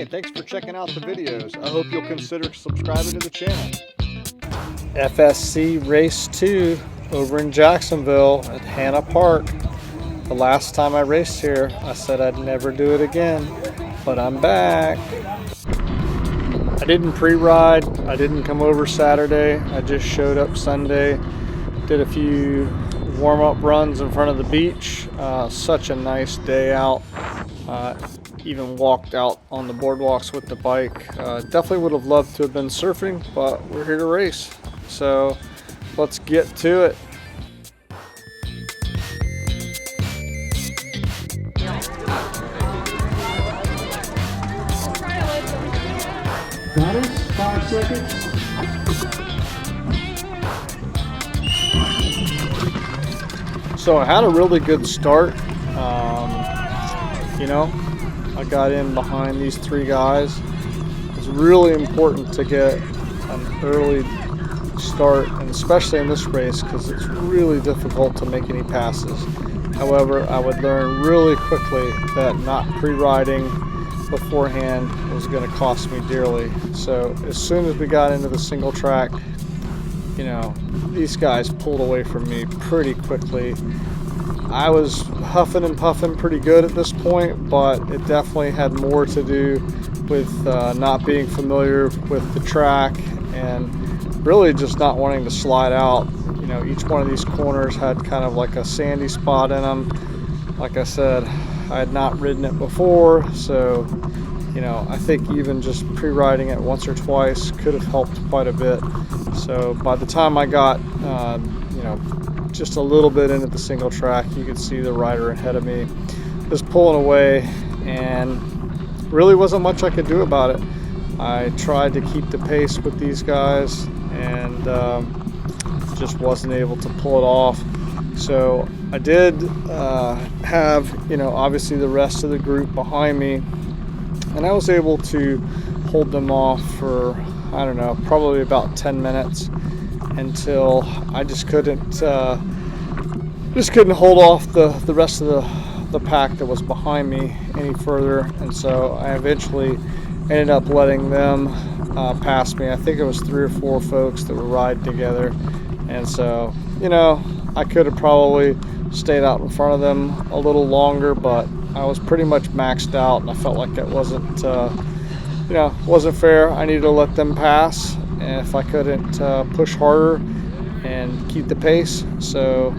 Hey, thanks for checking out the videos. I hope you'll consider subscribing to the channel. FSC Race 2 over in Jacksonville at Hanna Park. The last time I raced here, I said I'd never do it again, but I'm back. I didn't pre-ride, I didn't come over Saturday, I just showed up Sunday, did a few warm-up runs in front of the beach. Such a nice day out. Even walked out on the boardwalks with the bike. Definitely would have loved to have been surfing, but we're here to race. So let's get to it. Got it? 5 seconds. So I had a really good start. I got in behind these 3 guys. It's really important to get an early start, and especially in this race because it's really difficult to make any passes. However, I would learn really quickly that not pre-riding beforehand was going to cost me dearly. So as soon as we got into the single track, these guys pulled away from me pretty quickly. I was huffing and puffing pretty good at this point, but it definitely had more to do with not being familiar with the track and really just not wanting to slide out. Each one of these corners had kind of like a sandy spot in them. Like I said, I had not ridden it before, so I think even just pre-riding it once or twice could have helped quite a bit. So by the time I got just a little bit into the single track, you could see the rider ahead of me just pulling away, and really wasn't much I could do about it. I tried to keep the pace with these guys and just wasn't able to pull it off. So I did have obviously the rest of the group behind me, and I was able to hold them off for, I don't know, probably about 10 minutes until I just couldn't hold off the rest of the pack that was behind me any further, and so I eventually ended up letting them pass me. I think it was 3 or 4 folks that were riding together, and so I could have probably stayed out in front of them a little longer, but I was pretty much maxed out, and I felt like it wasn't fair. I needed to let them pass, and if I couldn't push harder and keep the pace. So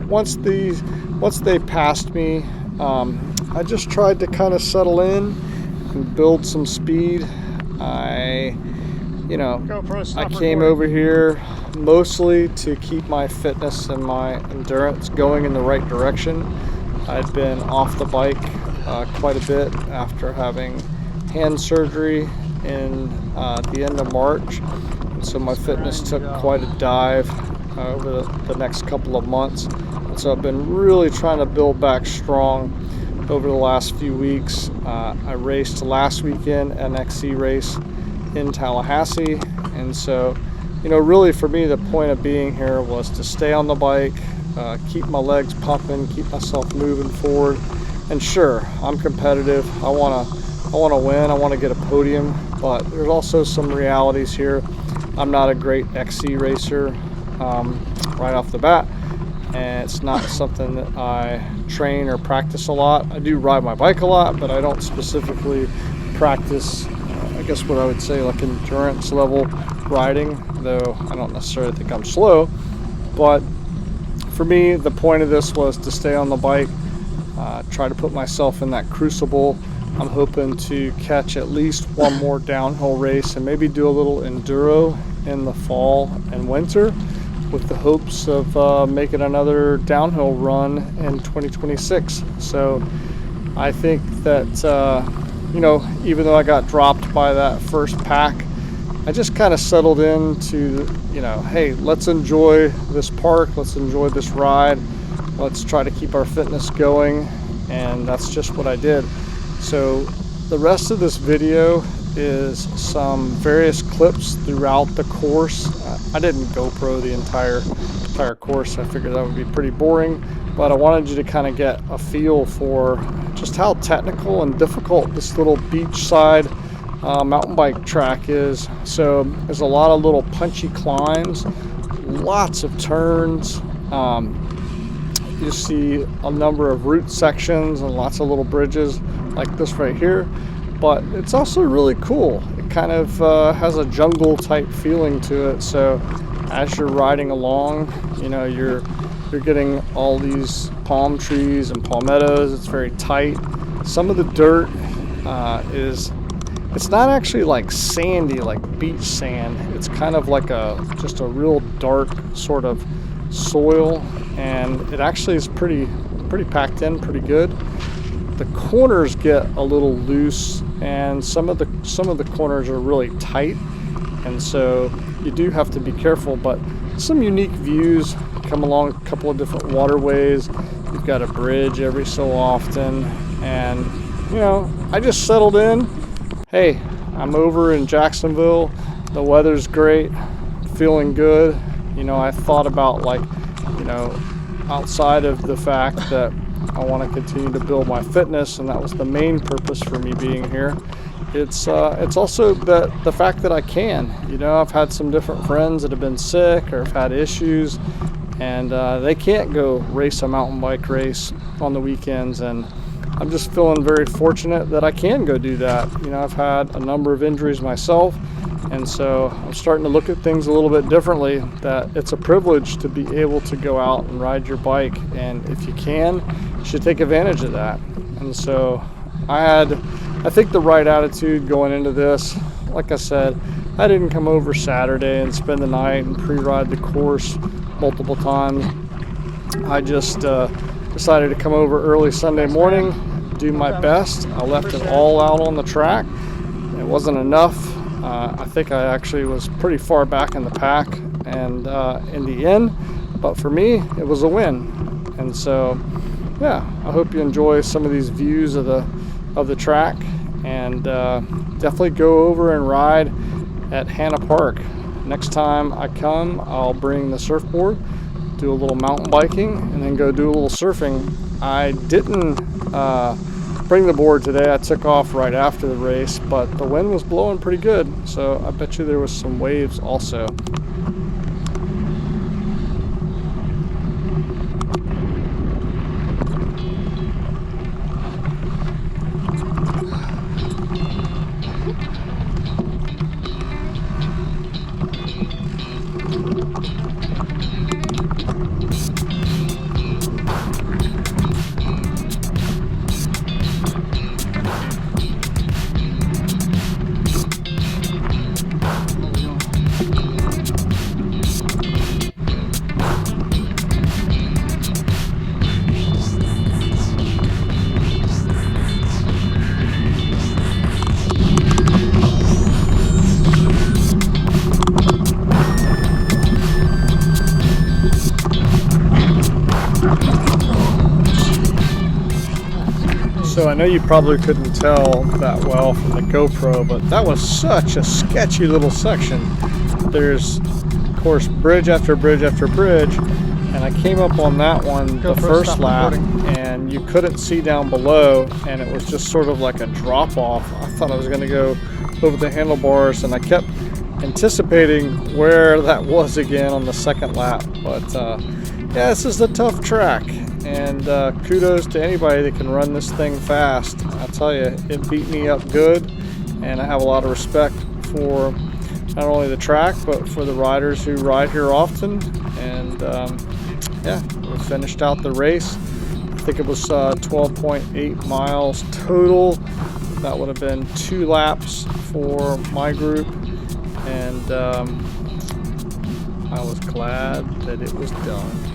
once they passed me, I just tried to kind of settle in and build some speed. I came over here mostly to keep my fitness and my endurance going in the right direction. I'd been off the bike quite a bit after having hand surgery in the end of March, and so my fitness took quite a dive over the next couple of months, and so I've been really trying to build back strong over the last few weeks. I raced last weekend an XC race in Tallahassee, and so really for me the point of being here was to stay on the bike, keep my legs pumping, keep myself moving forward. And sure, I'm competitive. I want to win. I want to get a podium, but there's also some realities here. I'm not a great XC racer right off the bat, and it's not something that I train or practice a lot. I do ride my bike a lot, but I don't specifically practice, I guess what I would say, like endurance level riding, though I don't necessarily think I'm slow. But for me, the point of this was to stay on the bike, try to put myself in that crucible. I'm hoping to catch at least one more downhill race and maybe do a little enduro in the fall and winter, with the hopes of making another downhill run in 2026. So I think that even though I got dropped by that first pack, I just kind of settled into hey, let's enjoy this park, let's enjoy this ride, let's try to keep our fitness going, and that's just what I did. So the rest of this video is some various clips throughout the course. I didn't GoPro the entire course. I figured that would be pretty boring, but I wanted you to kind of get a feel for just how technical and difficult this little beachside mountain bike track is. So there's a lot of little punchy climbs, lots of turns. You see a number of route sections and lots of little bridges like this right here, but it's also really cool. It kind of has a jungle type feeling to it. So as you're riding along, you know, you're getting all these palm trees and palmettos. It's very tight. Some of the dirt it's not actually like sandy, like beach sand. It's kind of like just a real dark sort of soil, and it actually is pretty packed in, pretty good. The corners get a little loose, and some of the corners are really tight, and so you do have to be careful. But some unique views come along a couple of different waterways. You've got a bridge every so often, and you know, I just settled in. Hey, I'm over in Jacksonville. The weather's great, feeling good. You know, I thought about, like, you know, outside of the fact that I want to continue to build my fitness, and that was the main purpose for me being here. It's also the fact that I can. You know, I've had some different friends that have been sick or have had issues, and they can't go race a mountain bike race on the weekends, and I'm just feeling very fortunate that I can go do that. You know, I've had a number of injuries myself, and so I'm starting to look at things a little bit differently, that it's a privilege to be able to go out and ride your bike, and if you can, you should take advantage of that. And so I think the right attitude going into this. Like I said, I didn't come over Saturday and spend the night and pre-ride the course multiple times. I just decided to come over early Sunday morning, do my best. I left it all out on the track. It wasn't enough. I think I actually was pretty far back in the pack, and in the end, but for me, it was a win. And so, yeah, I hope you enjoy some of these views of the track, and definitely go over and ride at Hanna Park. Next time I come, I'll bring the surfboard, do a little mountain biking, and then go do a little surfing. I didn't bring the board today. I took off right after the race, but the wind was blowing pretty good, so I bet you there was some waves also. So I know you probably couldn't tell that well from the GoPro, but that was such a sketchy little section. There's, of course, bridge after bridge after bridge, and I came up on that one the first lap, and you couldn't see down below, and it was just sort of like a drop off. I thought I was going to go over the handlebars, and I kept anticipating where that was again on the second lap. But yeah, this is a tough track, and kudos to anybody that can run this thing fast. I'll tell you, it beat me up good, and I have a lot of respect for not only the track, but for the riders who ride here often. And yeah, we finished out the race. I think it was 12.8 miles total. That would have been 2 laps for my group, and I was glad that it was done.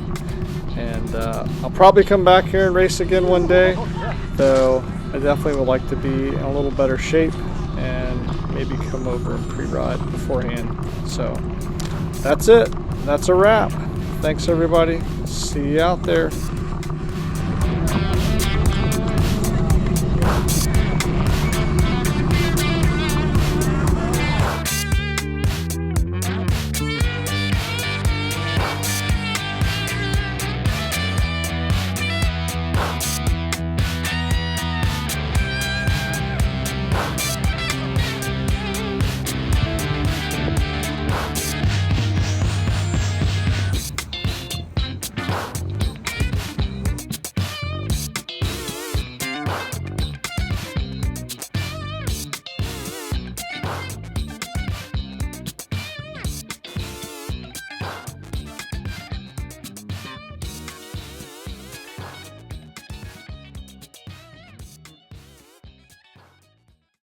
And I'll probably come back here and race again one day, though I definitely would like to be in a little better shape and maybe come over and pre-ride beforehand. So that's it. That's a wrap. Thanks everybody. See you out there.